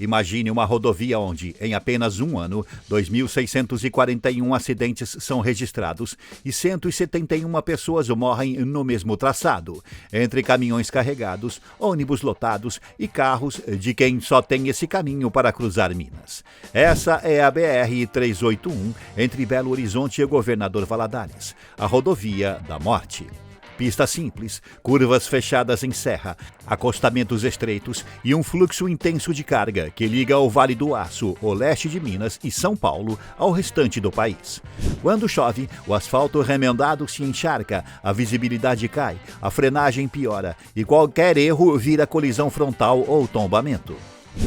Imagine uma rodovia onde, em apenas um ano, 2.641 acidentes são registrados e 171 pessoas morrem no mesmo traçado, entre caminhões carregados, ônibus lotados e carros de quem só tem esse caminho para cruzar Minas. Essa é a BR-381 entre Belo Horizonte e Governador Valadares, a rodovia da morte. Pista simples, curvas fechadas em serra, acostamentos estreitos e um fluxo intenso de carga que liga o Vale do Aço, o leste de Minas e São Paulo ao restante do país. Quando chove, o asfalto remendado se encharca, a visibilidade cai, a frenagem piora e qualquer erro vira colisão frontal ou tombamento.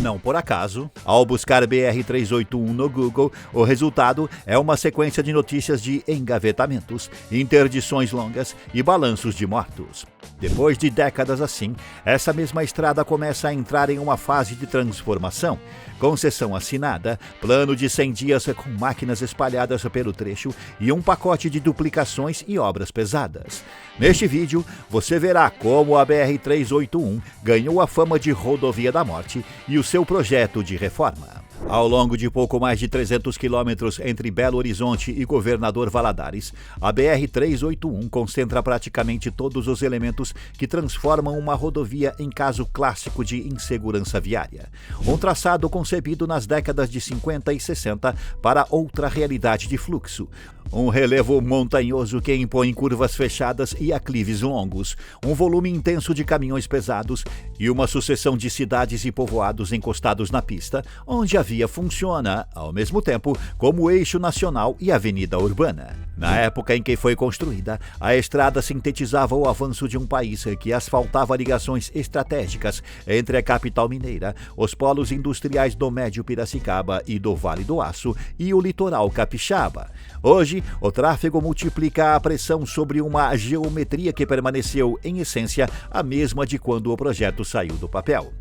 Não por acaso, ao buscar BR-381 no Google, o resultado é uma sequência de notícias de engavetamentos, interdições longas e balanços de mortos. Depois de décadas assim, essa mesma estrada começa a entrar em uma fase de transformação. Concessão assinada, plano de 100 dias com máquinas espalhadas pelo trecho e um pacote de duplicações e obras pesadas. Neste vídeo, você verá como a BR-381 ganhou a fama de rodovia da morte e o seu projeto de reforma. Ao longo de pouco mais de 300 quilômetros entre Belo Horizonte e Governador Valadares, a BR-381 concentra praticamente todos os elementos que transformam uma rodovia em caso clássico de insegurança viária. Um traçado concebido nas décadas de 50 e 60 para outra realidade de fluxo. Um relevo montanhoso que impõe curvas fechadas e aclives longos, um volume intenso de caminhões pesados e uma sucessão de cidades e povoados encostados na pista, onde a via funciona, ao mesmo tempo, como eixo nacional e avenida urbana. Na época em que foi construída, a estrada sintetizava o avanço de um país que asfaltava ligações estratégicas entre a capital mineira, os polos industriais do Médio Piracicaba e do Vale do Aço e o litoral capixaba. Hoje, o tráfego multiplica a pressão sobre uma geometria que permaneceu, em essência, a mesma de quando o projeto saiu do papel.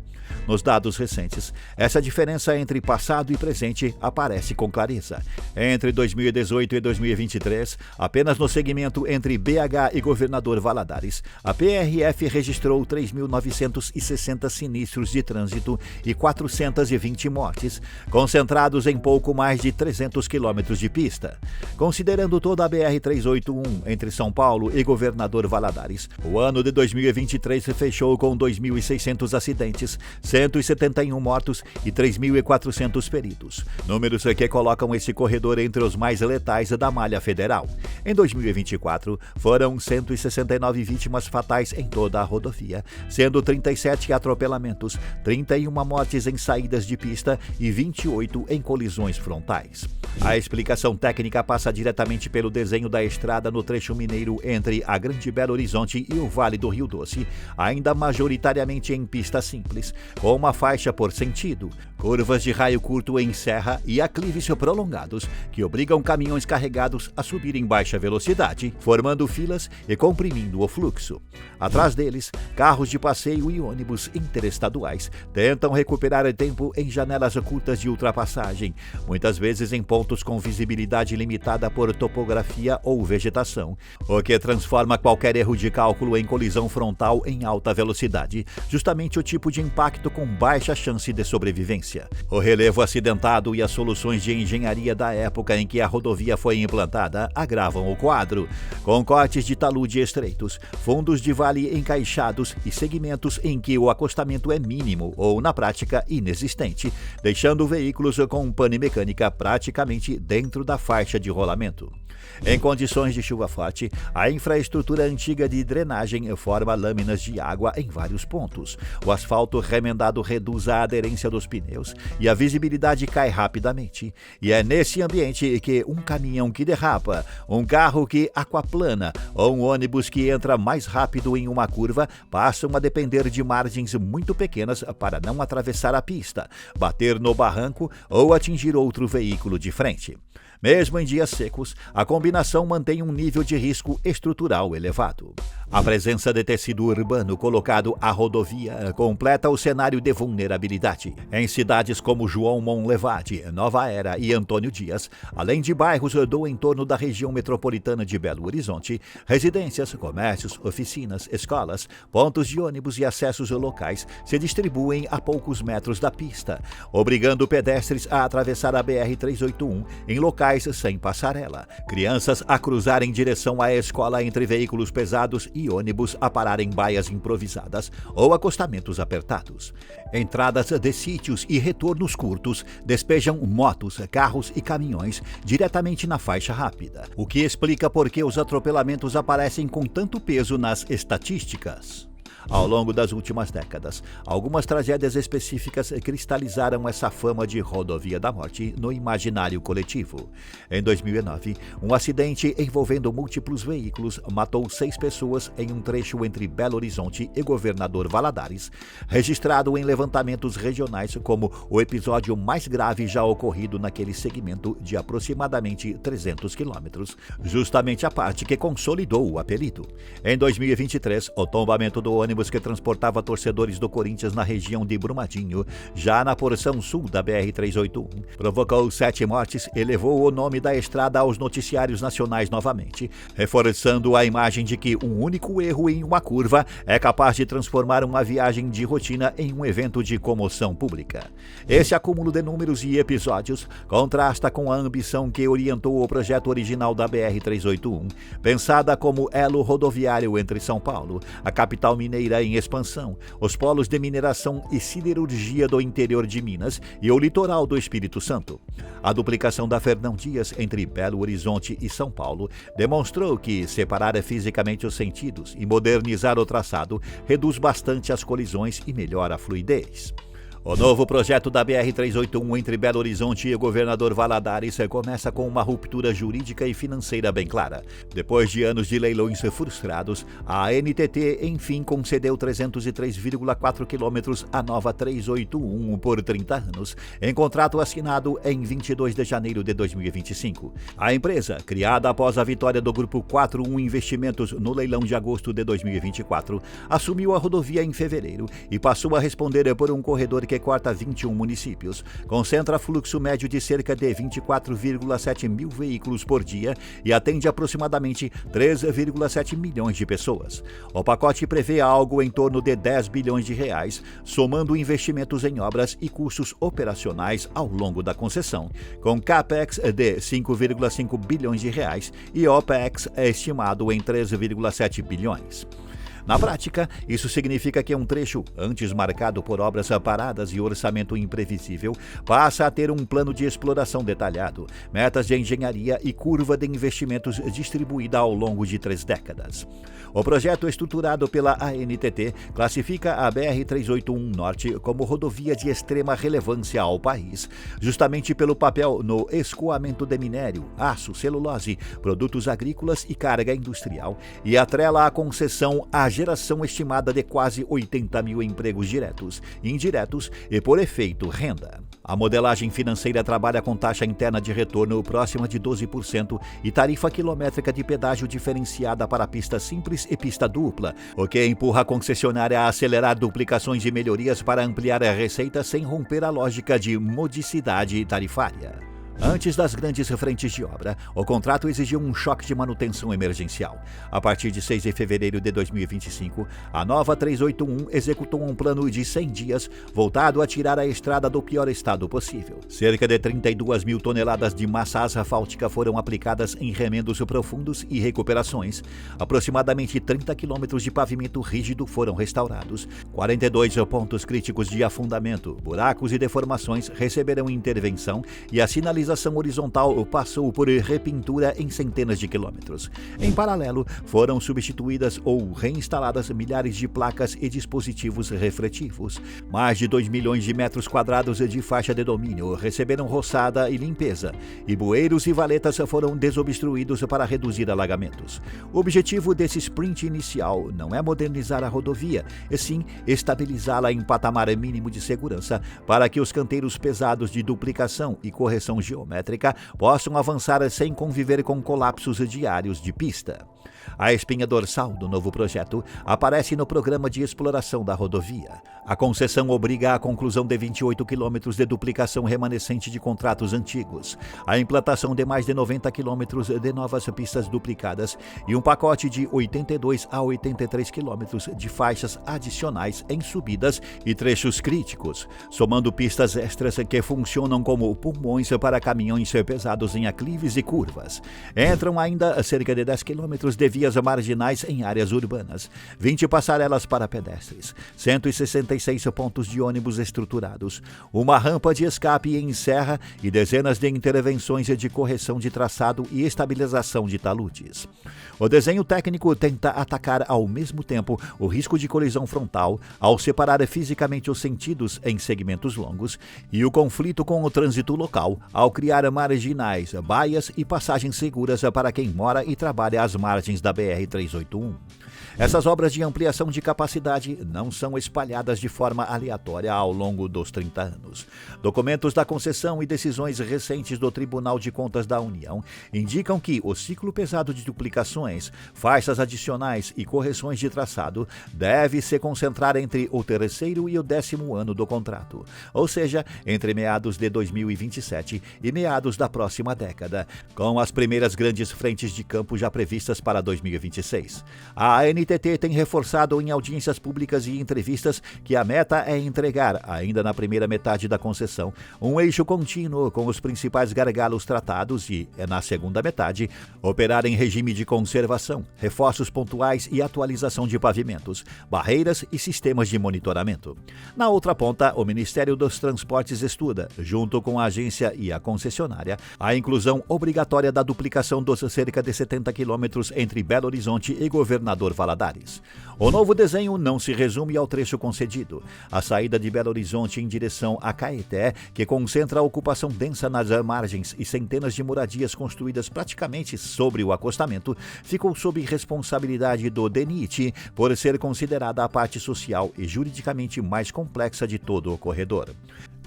Nos dados recentes, essa diferença entre passado e presente aparece com clareza. Entre 2018 e 2023, apenas no segmento entre BH e Governador Valadares, a PRF registrou 3.960 sinistros de trânsito e 420 mortes, concentrados em pouco mais de 300 quilômetros de pista. Considerando toda a BR-381 entre São Paulo e Governador Valadares, o ano de 2023 fechou com 2.600 acidentes, 171 mortos e 3.400 feridos. Números que colocam esse corredor entre os mais letais da malha federal. Em 2024, foram 169 vítimas fatais em toda a rodovia, sendo 37 atropelamentos, 31 mortes em saídas de pista e 28 em colisões frontais. A explicação técnica passa diretamente pelo desenho da estrada no trecho mineiro entre a Grande Belo Horizonte e o Vale do Rio Doce, ainda majoritariamente em pista simples, com uma faixa por sentido, curvas de raio curto em serra e aclives prolongados que obrigam caminhões carregados a subir em baixa velocidade, formando filas e comprimindo o fluxo. Atrás deles, carros de passeio e ônibus interestaduais tentam recuperar tempo em janelas curtas de ultrapassagem, muitas vezes em pontos com visibilidade limitada por topografia ou vegetação, o que transforma qualquer erro de cálculo em colisão frontal em alta velocidade, justamente o tipo de impacto com baixa chance de sobrevivência. O relevo acidentado e as soluções de engenharia da época em que a rodovia foi implantada agravam o quadro, com cortes de talude estreitos, fundos de vale encaixados e segmentos em que o acostamento é mínimo ou, na prática, inexistente, deixando veículos com pane mecânica praticamente dentro da faixa de rolamento. Em condições de chuva forte, a infraestrutura antiga de drenagem forma lâminas de água em vários pontos. O asfalto remendado reduz a aderência dos pneus e a visibilidade cai rapidamente. E é nesse ambiente que um caminhão que derrapa, um carro que aquaplana ou um ônibus que entra mais rápido em uma curva passam a depender de margens muito pequenas para não atravessar a pista, bater no barranco ou atingir outro veículo de frente. Mesmo em dias secos, a a combinação mantém um nível de risco estrutural elevado. A presença de tecido urbano colocado à rodovia completa o cenário de vulnerabilidade. Em cidades como João Monlevade, Nova Era e Antônio Dias, além de bairros do entorno da região metropolitana de Belo Horizonte, residências, comércios, oficinas, escolas, pontos de ônibus e acessos locais se distribuem a poucos metros da pista, obrigando pedestres a atravessar a BR-381 em locais sem passarela, crianças a cruzar em direção à escola entre veículos pesados e ônibus a parar em baias improvisadas ou acostamentos apertados. Entradas de sítios e retornos curtos despejam motos, carros e caminhões diretamente na faixa rápida, o que explica por que os atropelamentos aparecem com tanto peso nas estatísticas. Ao longo das últimas décadas, algumas tragédias específicas cristalizaram essa fama de rodovia da morte no imaginário coletivo. Em 2009, um acidente envolvendo múltiplos veículos matou 6 pessoas em um trecho entre Belo Horizonte e Governador Valadares, registrado em levantamentos regionais como o episódio mais grave já ocorrido naquele segmento de aproximadamente 300 quilômetros, justamente a parte que consolidou o apelido. Em 2023, o tombamento do ônibus que transportava torcedores do Corinthians na região de Brumadinho, já na porção sul da BR-381, provocou 7 mortes e levou o nome da estrada aos noticiários nacionais novamente, reforçando a imagem de que um único erro em uma curva é capaz de transformar uma viagem de rotina em um evento de comoção pública. Esse acúmulo de números e episódios contrasta com a ambição que orientou o projeto original da BR-381, pensada como elo rodoviário entre São Paulo, a capital mineira em expansão, os polos de mineração e siderurgia do interior de Minas e o litoral do Espírito Santo. A duplicação da Fernão Dias entre Belo Horizonte e São Paulo demonstrou que separar fisicamente os sentidos e modernizar o traçado reduz bastante as colisões e melhora a fluidez. O novo projeto da BR-381 entre Belo Horizonte e o Governador Valadares começa com uma ruptura jurídica e financeira bem clara. Depois de anos de leilões frustrados, a ANTT enfim concedeu 303,4 quilômetros à nova 381 por 30 anos, em contrato assinado em 22 de janeiro de 2025. A empresa, criada após a vitória do Grupo 41 Investimentos no leilão de agosto de 2024, assumiu a rodovia em fevereiro e passou a responder por um corredor que corta 21 municípios, concentra fluxo médio de cerca de 24,7 mil veículos por dia e atende aproximadamente 3,7 milhões de pessoas. O pacote prevê algo em torno de 10 bilhões de reais, somando investimentos em obras e custos operacionais ao longo da concessão, com capex de 5,5 bilhões de reais e opex estimado em 3,7 bilhões. Na prática, isso significa que um trecho, antes marcado por obras paradas e orçamento imprevisível, passa a ter um plano de exploração detalhado, metas de engenharia e curva de investimentos distribuída ao longo de 3 décadas. O projeto estruturado pela ANTT classifica a BR-381 Norte como rodovia de extrema relevância ao país, justamente pelo papel no escoamento de minério, aço, celulose, produtos agrícolas e carga industrial, e atrela a concessão à geração estimada de quase 80 mil empregos diretos, indiretos e, por efeito, renda. A modelagem financeira trabalha com taxa interna de retorno próxima de 12% e tarifa quilométrica de pedágio diferenciada para pista simples e pista dupla, o que empurra a concessionária a acelerar duplicações e melhorias para ampliar a receita sem romper a lógica de modicidade tarifária. Antes das grandes frentes de obra, o contrato exigiu um choque de manutenção emergencial. A partir de 6 de fevereiro de 2025, a nova 381 executou um plano de 100 dias voltado a tirar a estrada do pior estado possível. Cerca de 32 mil toneladas de massa asfáltica foram aplicadas em remendos profundos e recuperações. Aproximadamente 30 quilômetros de pavimento rígido foram restaurados. 42 pontos críticos de afundamento, buracos e deformações receberão intervenção e a sinalização horizontal passou por repintura em centenas de quilômetros. Em paralelo, foram substituídas ou reinstaladas milhares de placas e dispositivos refletivos. Mais de 2 milhões de metros quadrados de faixa de domínio receberam roçada e limpeza, e bueiros e valetas foram desobstruídos para reduzir alagamentos. O objetivo desse sprint inicial não é modernizar a rodovia, e sim estabilizá-la em patamar mínimo de segurança para que os canteiros pesados de duplicação e correção geológica geométrica possam avançar sem conviver com colapsos diários de pista. A espinha dorsal do novo projeto aparece no programa de exploração da rodovia. A concessão obriga à conclusão de 28 quilômetros de duplicação remanescente de contratos antigos, a implantação de mais de 90 quilômetros de novas pistas duplicadas e um pacote de 82 a 83 quilômetros de faixas adicionais em subidas e trechos críticos, somando pistas extras que funcionam como pulmões para caminhões pesados em aclives e curvas. Entram ainda cerca de 10 quilômetros de vias marginais em áreas urbanas, 20 passarelas para pedestres, 166 pontos de ônibus estruturados, uma rampa de escape em serra e dezenas de intervenções de correção de traçado e estabilização de taludes. O desenho técnico tenta atacar ao mesmo tempo o risco de colisão frontal ao separar fisicamente os sentidos em segmentos longos e o conflito com o trânsito local ao criar marginais, baias e passagens seguras para quem mora e trabalha às margens da BR-381. Essas obras de ampliação de capacidade não são espalhadas de forma aleatória ao longo dos 30 anos. Documentos da concessão e decisões recentes do Tribunal de Contas da União indicam que o ciclo pesado de duplicações, faixas adicionais e correções de traçado deve se concentrar entre o terceiro e o 10º ano do contrato, ou seja, entre meados de 2027 e meados da próxima década, com as primeiras grandes frentes de campo já previstas para 2026. A ANTT tem reforçado em audiências públicas e entrevistas que a meta é entregar, ainda na primeira metade da concessão, um eixo contínuo com os principais gargalos tratados e, na segunda metade, operar em regime de conservação, reforços pontuais e atualização de pavimentos, barreiras e sistemas de monitoramento. Na outra ponta, o Ministério dos Transportes estuda, junto com a agência e a concessionária, a inclusão obrigatória da duplicação dos cerca de 70 quilômetros entre Belo Horizonte e Governador Valadares. O novo desenho não se resume ao trecho concedido. A saída de Belo Horizonte em direção a Caeté, que concentra a ocupação densa nas margens e centenas de moradias construídas praticamente sobre o acostamento, ficou sob responsabilidade do DENIT por ser considerada a parte social e juridicamente mais complexa de todo o corredor.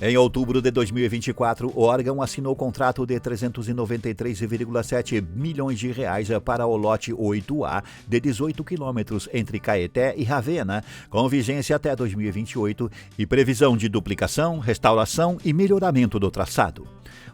Em outubro de 2024, o órgão assinou contrato de 393,7 milhões de reais para o lote 8A de 18 quilômetros entre Caeté e Ravena, com vigência até 2028 e previsão de duplicação, restauração e melhoramento do traçado.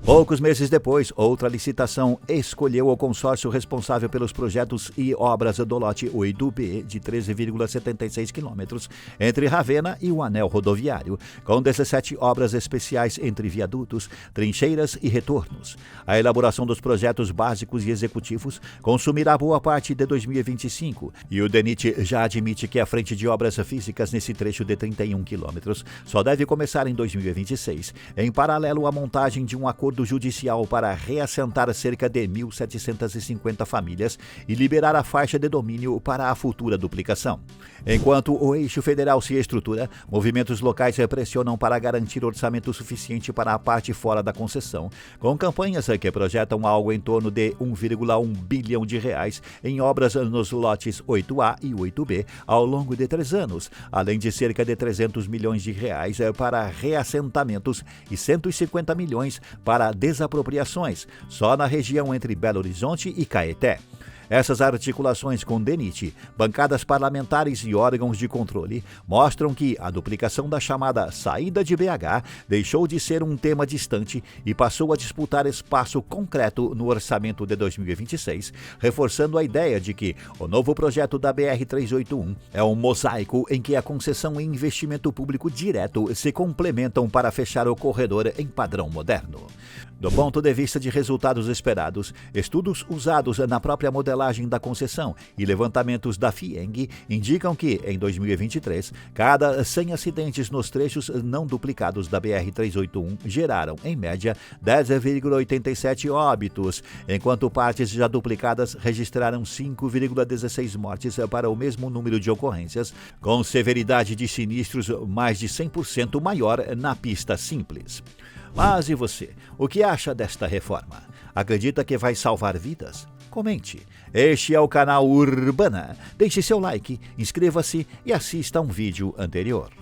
Poucos meses depois, outra licitação escolheu o consórcio responsável pelos projetos e obras do lote 8B de 13,76 quilômetros entre Ravena e o anel rodoviário, com 17 obras especiais entre viadutos, trincheiras e retornos. A elaboração dos projetos básicos e executivos consumirá boa parte de 2025 e o DENIT já admite que a frente de obras físicas nesse trecho de 31 quilômetros só deve começar em 2026, em paralelo à montagem de um acordo judicial para reassentar cerca de 1.750 famílias e liberar a faixa de domínio para a futura duplicação. Enquanto o eixo federal se estrutura, movimentos locais pressionam para garantir orçamento suficiente para a parte fora da concessão, com campanhas que projetam algo em torno de 1,1 bilhão de reais em obras nos lotes 8A e 8B ao longo de 3 anos, além de cerca de 300 milhões de reais para reassentamentos e 150 milhões para desapropriações, só na região entre Belo Horizonte e Caeté. Essas articulações com DENIT, bancadas parlamentares e órgãos de controle mostram que a duplicação da chamada saída de BH deixou de ser um tema distante e passou a disputar espaço concreto no orçamento de 2026, reforçando a ideia de que o novo projeto da BR-381 é um mosaico em que a concessão e investimento público direto se complementam para fechar o corredor em padrão moderno. Do ponto de vista de resultados esperados, estudos usados na própria modelagem da concessão e levantamentos da FIENG indicam que, em 2023, cada 100 acidentes nos trechos não duplicados da BR-381 geraram, em média, 10,87 óbitos, enquanto partes já duplicadas registraram 5,16 mortes para o mesmo número de ocorrências, com severidade de sinistros mais de 100% maior na pista simples. Mas e você? O que acha desta reforma? Acredita que vai salvar vidas? Comente. Este é o canal Urbana. Deixe seu like, inscreva-se e assista a um vídeo anterior.